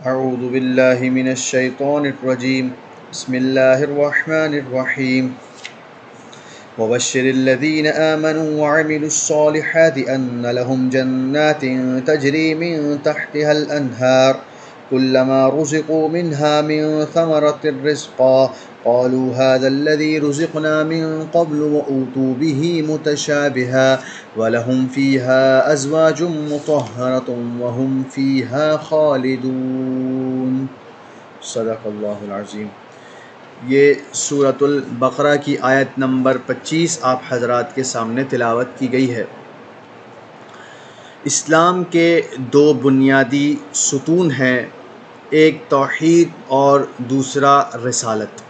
اعوذ باللہ من الشیطان الرجیم بسم اللہ الرحمن الرحیم وبشر الذین آمنوا وعملوا الصالحات ان لهم جنات تجری من تحتها الانہار كلما رزقوا منها من ثمرة رزقا قالوا هذا الذي رزقنا من قبل وأوتوا به متشابها ولهم فيها أزواج مطهرة وهم فيها خالدون صدق اللہ العظیم۔ یہ سورۃ البقرہ کی آیت نمبر 25 آپ حضرات کے سامنے تلاوت کی گئی ہے۔ اسلام کے دو بنیادی ستون ہیں، ایک توحید اور دوسرا رسالت۔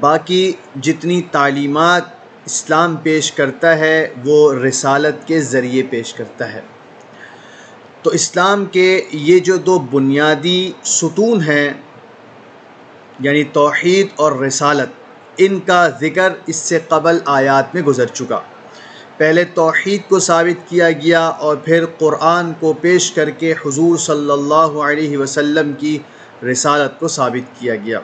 باقی جتنی تعلیمات اسلام پیش کرتا ہے وہ رسالت کے ذریعے پیش کرتا ہے۔ تو اسلام کے یہ جو دو بنیادی ستون ہیں یعنی توحید اور رسالت، ان کا ذکر اس سے قبل آیات میں گزر چکا۔ پہلے توحید کو ثابت کیا گیا اور پھر قرآن کو پیش کر کے حضور صلی اللہ علیہ وسلم کی رسالت کو ثابت کیا گیا،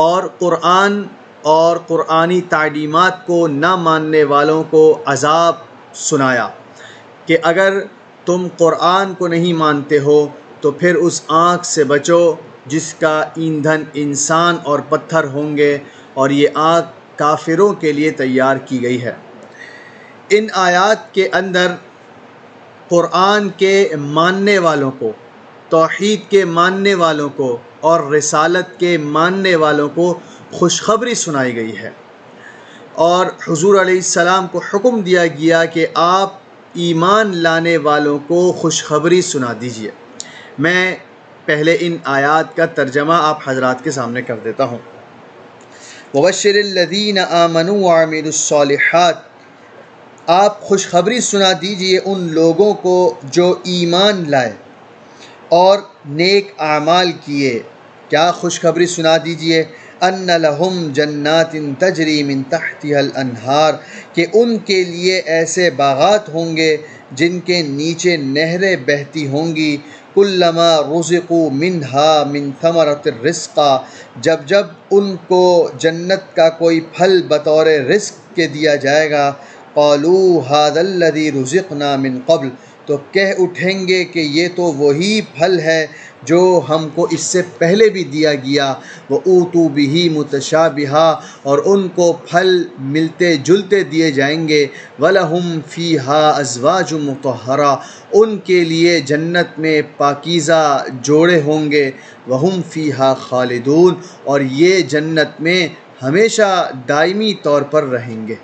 اور قرآن اور قرآنی تعلیمات کو نہ ماننے والوں کو عذاب سنایا کہ اگر تم قرآن کو نہیں مانتے ہو تو پھر اس آگ سے بچو جس کا ایندھن انسان اور پتھر ہوں گے، اور یہ آگ کافروں کے لیے تیار کی گئی ہے۔ ان آیات کے اندر قرآن کے ماننے والوں کو، توحید کے ماننے والوں کو اور رسالت کے ماننے والوں کو خوشخبری سنائی گئی ہے، اور حضور علیہ السلام کو حکم دیا گیا کہ آپ ایمان لانے والوں کو خوشخبری سنا دیجیے۔ میں پہلے ان آیات کا ترجمہ آپ حضرات کے سامنے کر دیتا ہوں۔ وَبَشِّرِ الَّذِينَ آمَنُوا وَعَمِلُوا الصَّالِحَاتِ، آپ خوشخبری سنا دیجیے ان لوگوں کو جو ایمان لائے اور نیک اعمال کیے۔ کیا خوشخبری سنا دیجیے؟ ان لہم جنات تجری من تحتها الانہار، کہ ان کے لیے ایسے باغات ہوں گے جن کے نیچے نہریں بہتی ہوں گی۔ کلما رزقوا منها من ثمرۃ الرزق، جب جب ان کو جنت کا کوئی پھل بطور رزق کے دیا جائے گا، قالوا هذا الذي رزقنا من قبل، تو کہہ اٹھیں گے کہ یہ تو وہی پھل ہے جو ہم کو اس سے پہلے بھی دیا گیا۔ وَأُوتُوا بِهِ مُتَشَابِهًا، اور ان کو پھل ملتے جلتے دیے جائیں گے۔ وَلَهُمْ فِيهَا أَزْوَاجٌ مُطَهَّرَةٌ، ان کے لیے جنت میں پاکیزہ جوڑے ہوں گے۔ وَهُمْ فِيهَا خَالِدُونَ، اور یہ جنت میں ہمیشہ دائمی طور پر رہیں گے۔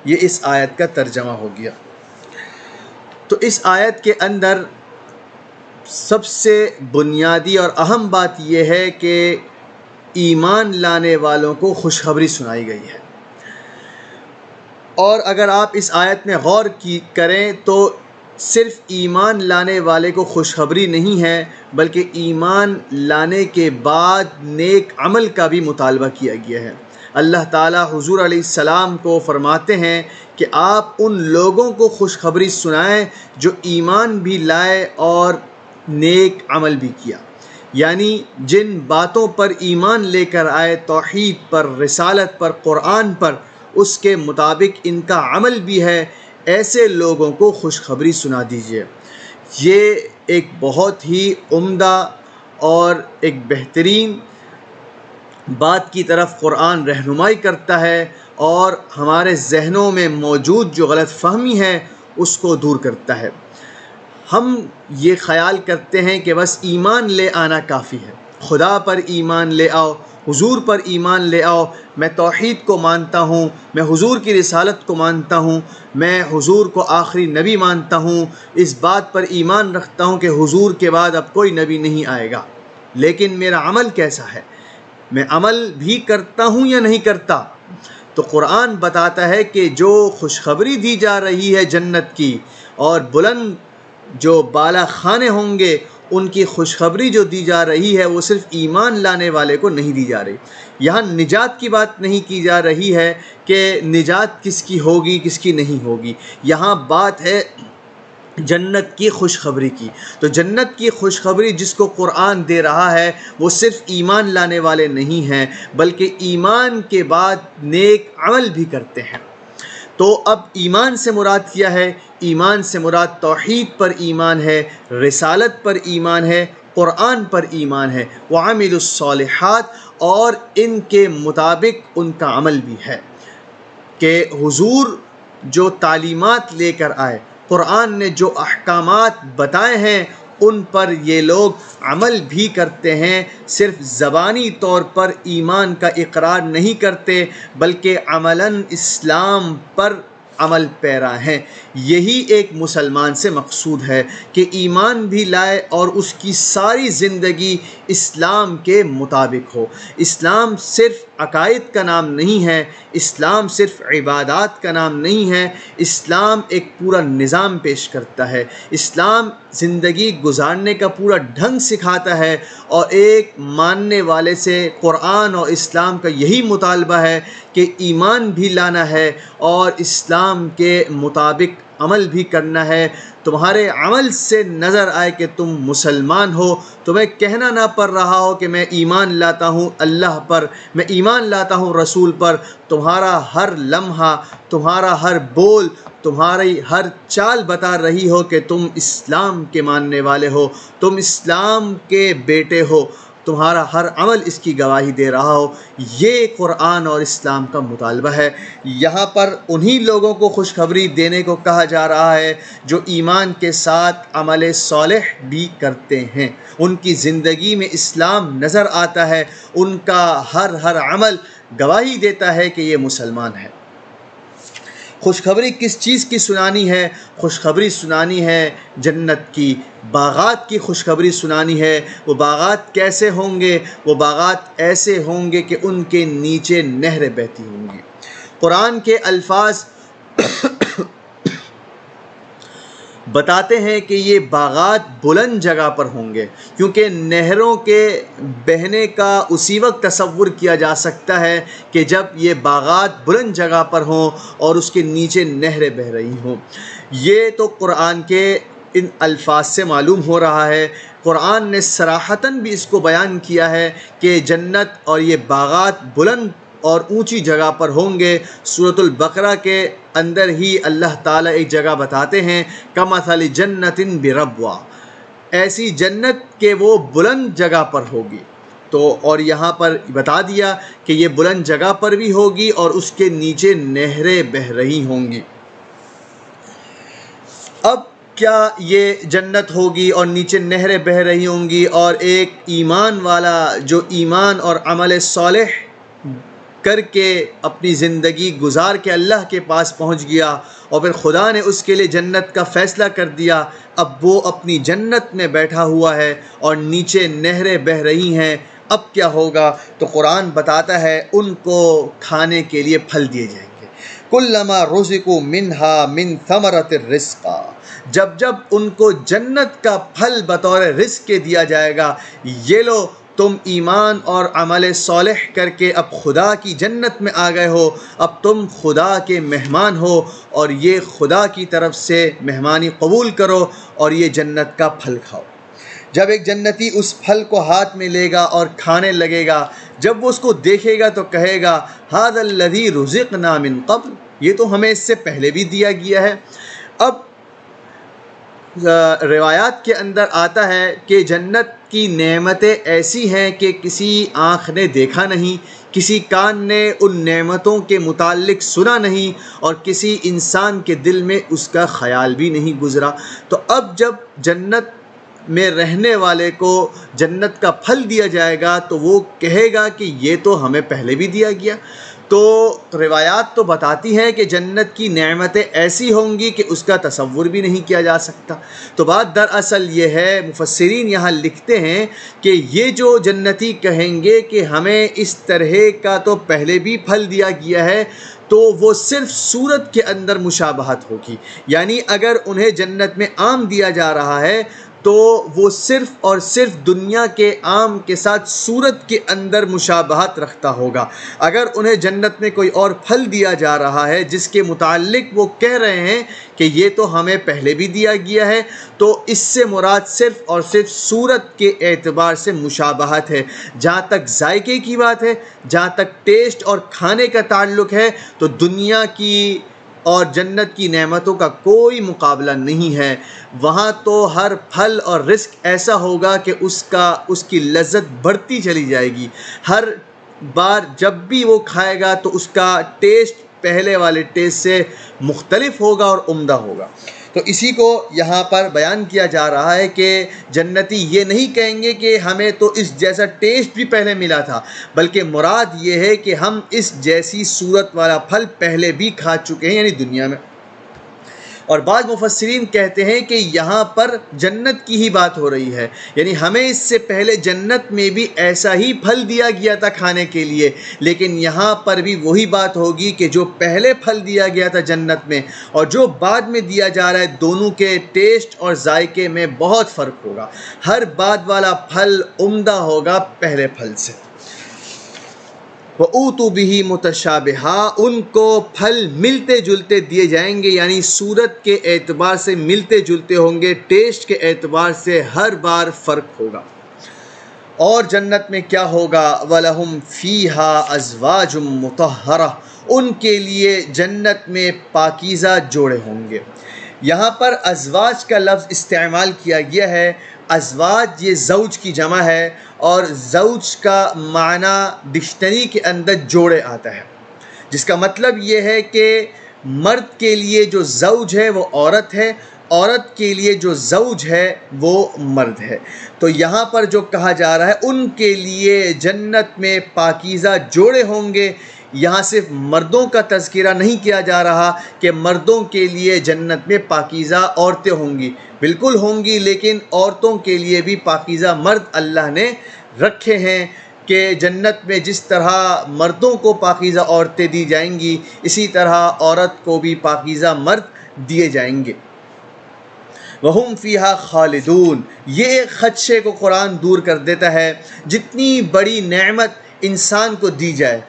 یہ اس آیت کا ترجمہ ہو گیا۔ تو اس آیت کے اندر سب سے بنیادی اور اہم بات یہ ہے کہ ایمان لانے والوں کو خوشخبری سنائی گئی ہے، اور اگر آپ اس آیت میں غور کریں تو صرف ایمان لانے والے کو خوشخبری نہیں ہے، بلکہ ایمان لانے کے بعد نیک عمل کا بھی مطالبہ کیا گیا ہے۔ اللہ تعالیٰ حضور علیہ السلام کو فرماتے ہیں کہ آپ ان لوگوں کو خوشخبری سنائیں جو ایمان بھی لائے اور نیک عمل بھی کیا، یعنی جن باتوں پر ایمان لے کر آئے، توحید پر، رسالت پر، قرآن پر، اس کے مطابق ان کا عمل بھی ہے، ایسے لوگوں کو خوشخبری سنا دیجیے۔ یہ ایک بہت ہی عمدہ اور ایک بہترین بات کی طرف قرآن رہنمائی کرتا ہے، اور ہمارے ذہنوں میں موجود جو غلط فہمی ہے اس کو دور کرتا ہے۔ ہم یہ خیال کرتے ہیں کہ بس ایمان لے آنا کافی ہے، خدا پر ایمان لے آؤ، حضور پر ایمان لے آؤ، میں توحید کو مانتا ہوں، میں حضور کی رسالت کو مانتا ہوں، میں حضور کو آخری نبی مانتا ہوں، اس بات پر ایمان رکھتا ہوں کہ حضور کے بعد اب کوئی نبی نہیں آئے گا، لیکن میرا عمل کیسا ہے؟ میں عمل بھی کرتا ہوں یا نہیں کرتا؟ تو قرآن بتاتا ہے کہ جو خوشخبری دی جا رہی ہے جنت کی، اور بلند جو بالا خانے ہوں گے ان کی خوشخبری جو دی جا رہی ہے وہ صرف ایمان لانے والے کو نہیں دی جا رہی۔ یہاں نجات کی بات نہیں کی جا رہی ہے کہ نجات کس کی ہوگی کس کی نہیں ہوگی، یہاں بات ہے جنت کی خوشخبری کی۔ تو جنت کی خوشخبری جس کو قرآن دے رہا ہے وہ صرف ایمان لانے والے نہیں ہیں، بلکہ ایمان کے بعد نیک عمل بھی کرتے ہیں۔ تو اب ایمان سے مراد کیا ہے؟ ایمان سے مراد توحید پر ایمان ہے، رسالت پر ایمان ہے، قرآن پر ایمان ہے، وعملوا الصالحات، اور ان کے مطابق ان کا عمل بھی ہے کہ حضور جو تعلیمات لے کر آئے، قرآن نے جو احکامات بتائے ہیں ان پر یہ لوگ عمل بھی کرتے ہیں، صرف زبانی طور پر ایمان کا اقرار نہیں کرتے بلکہ عملاً اسلام پر عمل پیرا ہیں۔ یہی ایک مسلمان سے مقصود ہے کہ ایمان بھی لائے اور اس کی ساری زندگی اسلام کے مطابق ہو۔ اسلام صرف عقائد کا نام نہیں ہے، اسلام صرف عبادات کا نام نہیں ہے، اسلام ایک پورا نظام پیش کرتا ہے، اسلام زندگی گزارنے کا پورا ڈھنگ سکھاتا ہے، اور ایک ماننے والے سے قرآن اور اسلام کا یہی مطالبہ ہے کہ ایمان بھی لانا ہے اور اسلام کے مطابق عمل بھی کرنا ہے۔ تمہارے عمل سے نظر آئے کہ تم مسلمان ہو، تمہیں کہنا نہ پڑ رہا ہو کہ میں ایمان لاتا ہوں اللہ پر، میں ایمان لاتا ہوں رسول پر، تمہارا ہر لمحہ، تمہارا ہر بول، تمہاری ہر چال بتا رہی ہو کہ تم اسلام کے ماننے والے ہو، تم اسلام کے بیٹے ہو، تمہارا ہر عمل اس کی گواہی دے رہا ہو۔ یہ قرآن اور اسلام کا مطالبہ ہے۔ یہاں پر انہی لوگوں کو خوشخبری دینے کو کہا جا رہا ہے جو ایمان کے ساتھ عمل صالح بھی کرتے ہیں، ان کی زندگی میں اسلام نظر آتا ہے، ان کا ہر عمل گواہی دیتا ہے کہ یہ مسلمان ہے۔ خوشخبری کس چیز کی سنانی ہے؟ خوشخبری سنانی ہے جنت کی، باغات کی خوشخبری سنانی ہے۔ وہ باغات کیسے ہوں گے؟ وہ باغات ایسے ہوں گے کہ ان کے نیچے نہریں بہتی ہوں گی۔ قرآن کے الفاظ بتاتے ہیں کہ یہ باغات بلند جگہ پر ہوں گے، کیونکہ نہروں کے بہنے کا اسی وقت تصور کیا جا سکتا ہے کہ جب یہ باغات بلند جگہ پر ہوں اور اس کے نیچے نہریں بہہ رہی ہوں۔ یہ تو قرآن کے ان الفاظ سے معلوم ہو رہا ہے۔ قرآن نے صراحتاً بھی اس کو بیان کیا ہے کہ جنت اور یہ باغات بلند اور اونچی جگہ پر ہوں گے۔ سورۃ البقرہ کے اندر ہی اللہ تعالیٰ ایک جگہ بتاتے ہیں کمثل جنت بربوہ، ایسی جنت کہ وہ بلند جگہ پر ہوگی۔ تو اور یہاں پر بتا دیا کہ یہ بلند جگہ پر بھی ہوگی اور اس کے نیچے نہریں بہہ رہی ہوں گی۔ اب کیا یہ جنت ہوگی اور نیچے نہریں بہہ رہی ہوں گی، اور ایک ایمان والا جو ایمان اور عمل صالح کر کے اپنی زندگی گزار کے اللہ کے پاس پہنچ گیا اور پھر خدا نے اس کے لیے جنت کا فیصلہ کر دیا، اب وہ اپنی جنت میں بیٹھا ہوا ہے اور نیچے نہریں بہہ رہی ہیں، اب کیا ہوگا؟ تو قرآن بتاتا ہے ان کو کھانے کے لیے پھل دیے جائیں گے۔ کلما رزقوا منہا من ثمرۃ رزقا، جب جب ان کو جنت کا پھل بطور رزق کے دیا جائے گا، یہ لو تم ایمان اور عمل صالح کر کے اب خدا کی جنت میں آ گئے ہو، اب تم خدا کے مہمان ہو اور یہ خدا کی طرف سے مہمانی قبول کرو اور یہ جنت کا پھل کھاؤ۔ جب ایک جنتی اس پھل کو ہاتھ میں لے گا اور کھانے لگے گا، جب وہ اس کو دیکھے گا تو کہے گا ھذا الذی رزقنا من قبل، یہ تو ہمیں اس سے پہلے بھی دیا گیا ہے۔ اب روایات کے اندر آتا ہے کہ جنت کی نعمتیں ایسی ہیں کہ کسی آنکھ نے دیکھا نہیں، کسی کان نے ان نعمتوں کے متعلق سنا نہیں، اور کسی انسان کے دل میں اس کا خیال بھی نہیں گزرا۔ تو اب جب جنت میں رہنے والے کو جنت کا پھل دیا جائے گا تو وہ کہے گا کہ یہ تو ہمیں پہلے بھی دیا گیا۔ تو روایات تو بتاتی ہیں کہ جنت کی نعمتیں ایسی ہوں گی کہ اس کا تصور بھی نہیں کیا جا سکتا۔ تو بات دراصل یہ ہے، مفسرین یہاں لکھتے ہیں کہ یہ جو جنتی کہیں گے کہ ہمیں اس طرح کا تو پہلے بھی پھل دیا گیا ہے، تو وہ صرف صورت کے اندر مشابہت ہوگی، یعنی اگر انہیں جنت میں آم دیا جا رہا ہے تو وہ صرف اور صرف دنیا کے عام کے ساتھ صورت کے اندر مشابہت رکھتا ہوگا۔ اگر انہیں جنت میں کوئی اور پھل دیا جا رہا ہے جس کے متعلق وہ کہہ رہے ہیں کہ یہ تو ہمیں پہلے بھی دیا گیا ہے، تو اس سے مراد صرف اور صرف صورت کے اعتبار سے مشابہت ہے۔ جہاں تک ذائقے کی بات ہے، جہاں تک ٹیسٹ اور کھانے کا تعلق ہے، تو دنیا کی اور جنت کی نعمتوں کا کوئی مقابلہ نہیں ہے۔ وہاں تو ہر پھل اور رزق ایسا ہوگا کہ اس کی لذت بڑھتی چلی جائے گی۔ ہر بار جب بھی وہ کھائے گا تو اس کا ٹیسٹ پہلے والے ٹیسٹ سے مختلف ہوگا اور عمدہ ہوگا۔ تو اسی کو یہاں پر بیان کیا جا رہا ہے کہ جنتی یہ نہیں کہیں گے کہ ہمیں تو اس جیسا ٹیسٹ بھی پہلے ملا تھا، بلکہ مراد یہ ہے کہ ہم اس جیسی صورت والا پھل پہلے بھی کھا چکے ہیں، یعنی دنیا میں۔ اور بعض مفسرین کہتے ہیں کہ یہاں پر جنت کی ہی بات ہو رہی ہے، یعنی ہمیں اس سے پہلے جنت میں بھی ایسا ہی پھل دیا گیا تھا کھانے کے لیے، لیکن یہاں پر بھی وہی بات ہوگی کہ جو پہلے پھل دیا گیا تھا جنت میں اور جو بعد میں دیا جا رہا ہے، دونوں کے ٹیسٹ اور ذائقے میں بہت فرق ہوگا۔ ہر بعد والا پھل عمدہ ہوگا پہلے پھل سے۔ وَأُوتُوا بِهِ مُتَشَابِهًا، ان کو پھل ملتے جلتے دیے جائیں گے، یعنی صورت کے اعتبار سے ملتے جلتے ہوں گے، ٹیسٹ کے اعتبار سے ہر بار فرق ہوگا۔ اور جنت میں کیا ہوگا؟ وَلَهُمْ فِيهَا أَزْوَاجٌ مُطَهَّرَةٌ، ان کے لیے جنت میں پاکیزہ جوڑے ہوں گے۔ یہاں پر ازواج کا لفظ استعمال کیا گیا ہے۔ ازواج یہ زوج کی جمع ہے، اور زوج کا معنی ڈکشنری کے اندر جوڑے آتا ہے، جس کا مطلب یہ ہے کہ مرد کے لیے جو زوج ہے وہ عورت ہے، عورت کے لیے جو زوج ہے وہ مرد ہے۔ تو یہاں پر جو کہا جا رہا ہے ان کے لیے جنت میں پاکیزہ جوڑے ہوں گے، یہاں صرف مردوں کا تذکرہ نہیں کیا جا رہا کہ مردوں کے لیے جنت میں پاکیزہ عورتیں ہوں گی، بالکل ہوں گی، لیکن عورتوں کے لیے بھی پاکیزہ مرد اللہ نے رکھے ہیں کہ جنت میں جس طرح مردوں کو پاکیزہ عورتیں دی جائیں گی، اسی طرح عورت کو بھی پاکیزہ مرد دیے جائیں گے۔ وَهُمْ فِيهَا خَالِدُونَ، یہ ایک خدشے کو قرآن دور کر دیتا ہے۔ جتنی بڑی نعمت انسان کو دی جائے،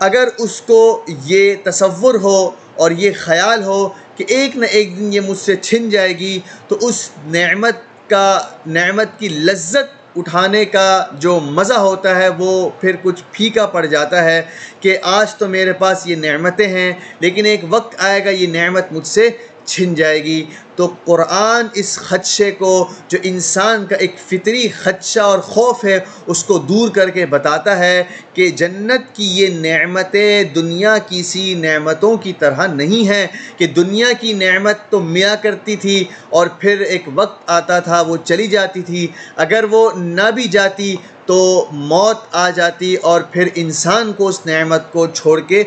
اگر اس کو یہ تصور ہو اور یہ خیال ہو کہ ایک نہ ایک دن یہ مجھ سے چھن جائے گی، تو اس نعمت کی لذت اٹھانے کا جو مزہ ہوتا ہے وہ پھر کچھ پھیکا پڑ جاتا ہے کہ آج تو میرے پاس یہ نعمتیں ہیں، لیکن ایک وقت آئے گا یہ نعمت مجھ سے چھن جائے گی۔ تو قرآن اس خدشے کو، جو انسان کا ایک فطری خدشہ اور خوف ہے، اس کو دور کر کے بتاتا ہے کہ جنت کی یہ نعمتیں دنیا کی سی نعمتوں کی طرح نہیں ہیں کہ دنیا کی نعمت تو ملا کرتی تھی اور پھر ایک وقت آتا تھا وہ چلی جاتی تھی، اگر وہ نہ بھی جاتی تو موت آ جاتی اور پھر انسان کو اس نعمت کو چھوڑ کے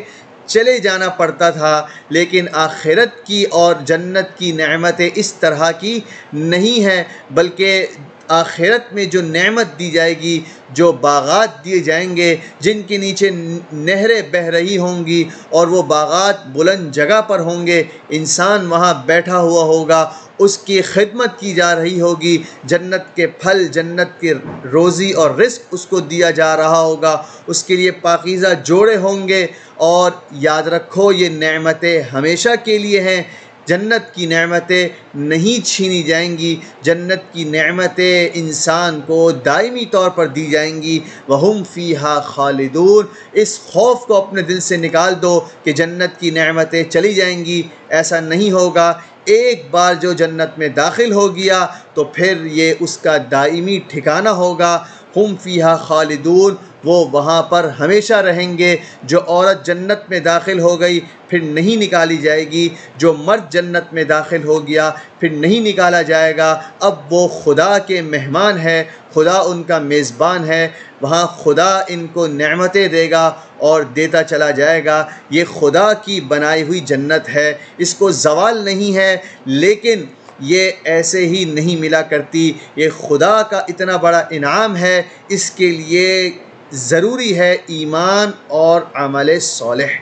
چلے جانا پڑتا تھا۔ لیکن آخرت کی اور جنت کی نعمتیں اس طرح کی نہیں ہیں، بلکہ آخرت میں جو نعمت دی جائے گی، جو باغات دیے جائیں گے جن کے نیچے نہریں بہہ رہی ہوں گی، اور وہ باغات بلند جگہ پر ہوں گے، انسان وہاں بیٹھا ہوا ہوگا، اس کی خدمت کی جا رہی ہوگی، جنت کے پھل، جنت کے روزی اور رزق اس کو دیا جا رہا ہوگا، اس کے لیے پاکیزہ جوڑے ہوں گے۔ اور یاد رکھو یہ نعمتیں ہمیشہ کے لیے ہیں، جنت کی نعمتیں نہیں چھینی جائیں گی، جنت کی نعمتیں انسان کو دائمی طور پر دی جائیں گی۔ وَهُمْ فِيهَا خَالِدُونَ، اس خوف کو اپنے دل سے نکال دو کہ جنت کی نعمتیں چلی جائیں گی، ایسا نہیں ہوگا۔ ایک بار جو جنت میں داخل ہو گیا تو پھر یہ اس کا دائمی ٹھکانہ ہوگا۔ ہم فیہا خالدون، وہ وہاں پر ہمیشہ رہیں گے۔ جو عورت جنت میں داخل ہو گئی پھر نہیں نکالی جائے گی، جو مرد جنت میں داخل ہو گیا پھر نہیں نکالا جائے گا۔ اب وہ خدا کے مہمان ہے، خدا ان کا میزبان ہے، وہاں خدا ان کو نعمتیں دے گا اور دیتا چلا جائے گا۔ یہ خدا کی بنائی ہوئی جنت ہے، اس کو زوال نہیں ہے، لیکن یہ ایسے ہی نہیں ملا کرتی، یہ خدا کا اتنا بڑا انعام ہے، اس کے لیے ضروری ہے ایمان اور عمل صالح،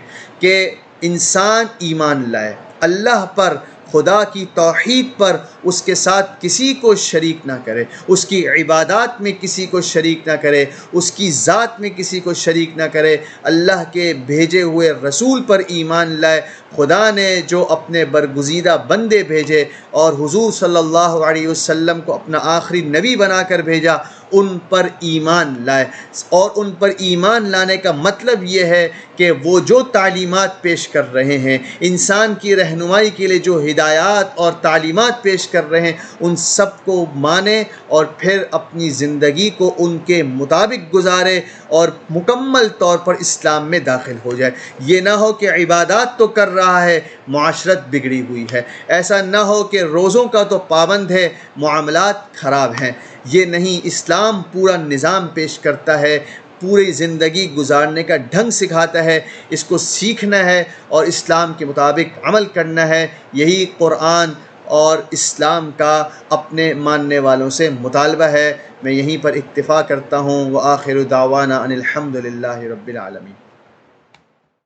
کہ انسان ایمان لائے اللہ پر، خدا کی توحید پر اس کے ساتھ کسی کو شریک نہ کرے، اس کی عبادات میں کسی کو شریک نہ کرے، اس کی ذات میں کسی کو شریک نہ کرے، اللہ کے بھیجے ہوئے رسول پر ایمان لائے۔ خدا نے جو اپنے برگزیدہ بندے بھیجے اور حضور صلی اللہ علیہ وسلم کو اپنا آخری نبی بنا کر بھیجا، ان پر ایمان لائے۔ اور ان پر ایمان لانے کا مطلب یہ ہے کہ وہ جو تعلیمات پیش کر رہے ہیں، انسان کی رہنمائی کے لیے جو ہدایات اور تعلیمات پیش کر رہے ہیں، ان سب کو مانے اور پھر اپنی زندگی کو ان کے مطابق گزارے اور مکمل طور پر اسلام میں داخل ہو جائے۔ یہ نہ ہو کہ عبادات تو کر رہا ہے، معاشرت بگڑی ہوئی ہے۔ ایسا نہ ہو کہ روزوں کا تو پابند ہے، معاملات خراب ہیں۔ یہ نہیں، اسلام پورا نظام پیش کرتا ہے، پوری زندگی گزارنے کا ڈھنگ سکھاتا ہے۔ اس کو سیکھنا ہے اور اسلام کے مطابق عمل کرنا ہے۔ یہی قرآن اور اسلام کا اپنے ماننے والوں سے مطالبہ ہے۔ میں یہیں پر اکتفا کرتا ہوں۔ وآخر دعوانا ان الحمد للہ رب العالمین۔